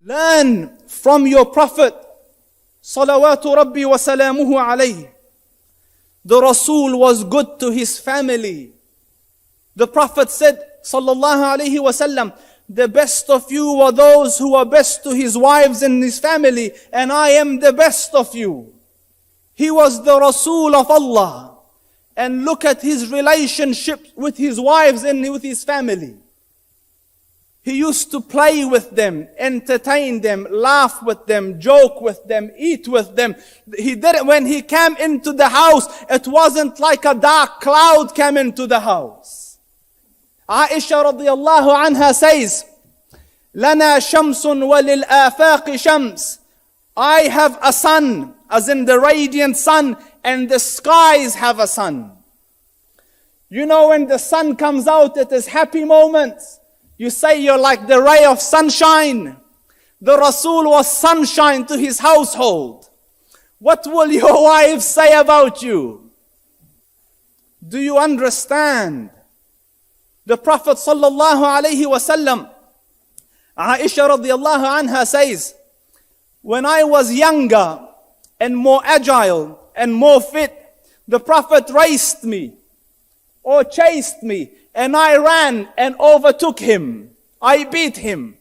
Learn from your Prophet, salawatu rabbi wa salamuhu alayhi. The Rasul was good to his family. The Prophet said, sallallahu alayhi wa sallam, the best of you are those who are best to his wives and his family, and I am the best of you. He was the Rasul of Allah. And look at his relationship with his wives and with his family. He used to play with them, entertain them, laugh with them, joke with them, eat with them. He did it when he came into the house. It wasn't like a dark cloud came into the house. Aisha radiyallahu anha says, "Lana shamsun walil afaqi shams." I have a sun, as in the radiant sun, and the skies have a sun. You know, when the sun comes out, it is happy moments. You say you're like the ray of sunshine. The Rasul was sunshine to his household. What will your wives say about you? Do you understand? The Prophet sallallahu alaihi wasallam, Aisha radiyallahu anha says, when I was younger and more agile and more fit, the Prophet raced me or chased me, and I ran and overtook him. I beat him.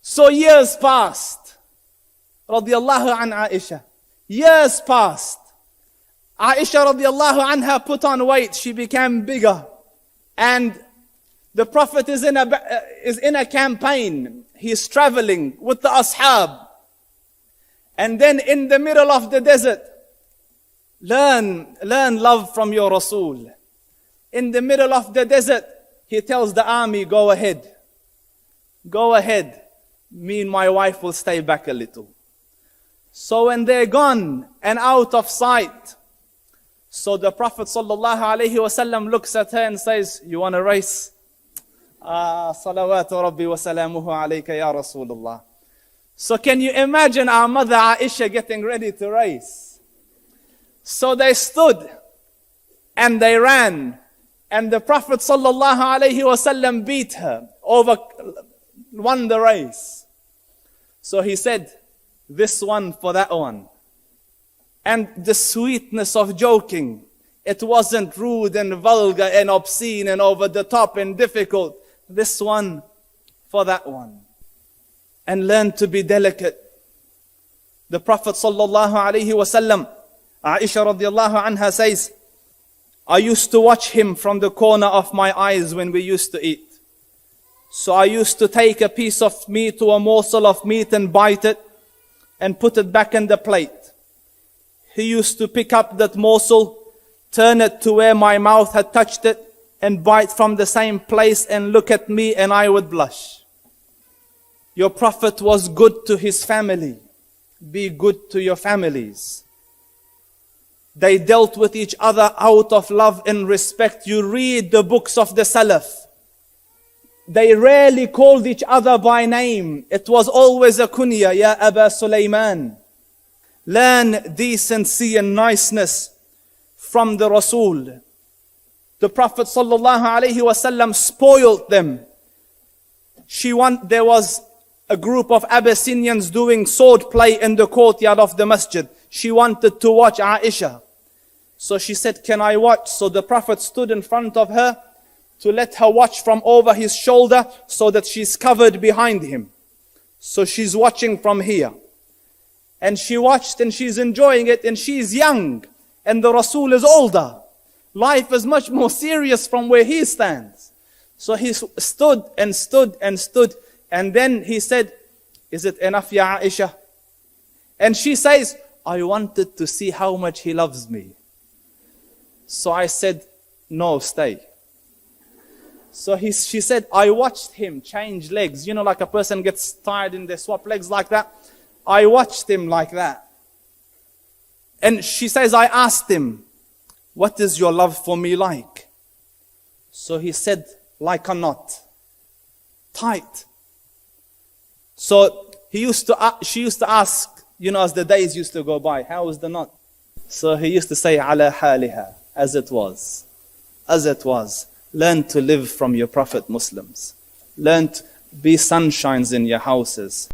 So years passed. Radiyallahu an Aisha. Years passed. Aisha radiyallahu anha put on weight. She became bigger. And the Prophet is in a campaign. He's traveling with the ashab. And then in the middle of the desert, learn love from your Rasul. In the middle of the desert, he tells the army, go ahead. Go ahead. Me and my wife will stay back a little. So when they're gone and out of sight, so the Prophet sallallahu alaihi wasallam looks at her and says, you want a race? Salawatu rabbi wa salamuhu alayka ya Rasulullah. So can you imagine our mother Aisha getting ready to race? So they stood and they ran. And the Prophet sallallahu alaihi wasallam beat her, won the race. So he said, this one for that one. And the sweetness of joking, it wasn't rude and vulgar and obscene and over the top and difficult. This one for that one. And learn to be delicate. The Prophet sallallahu alaihi wasallam, Aisha radiyallahu anha says, I used to watch him from the corner of my eyes when we used to eat. So I used to take a piece of meat or a morsel of meat and bite it and put it back in the plate. He used to pick up that morsel, turn it to where my mouth had touched it, and bite from the same place and look at me, and I would blush. Your Prophet was good to his family. Be good to your families. They dealt with each other out of love and respect. You read the books of the Salaf. They rarely called each other by name. It was always a kunya, Ya Aba Sulaiman. Learn decency and niceness from the Rasul. The Prophet sallallahu alaihi wasallam spoiled them. There was a group of Abyssinians doing sword play in the courtyard of the masjid. She wanted to watch Aisha. So she said, can I watch? So the Prophet stood in front of her to let her watch from over his shoulder so that she's covered behind him. So she's watching from here. And she watched and she's enjoying it, and she's young and the Rasul is older. Life is much more serious from where he stands. So he stood and stood and stood, and then he said, is it enough, Ya Aisha? And she says, I wanted to see how much he loves me. So I said, no, stay. So she said, I watched him change legs. You know, like a person gets tired and they swap legs like that. I watched him like that. And she says, I asked him, what is your love for me like? So he said, like a knot. Tight. So she used to ask, you know, as the days used to go by, how was the knot? So he used to say, ala haliha, as it was. As it was. Learn to live from your Prophet, Muslims. be sunshines in your houses.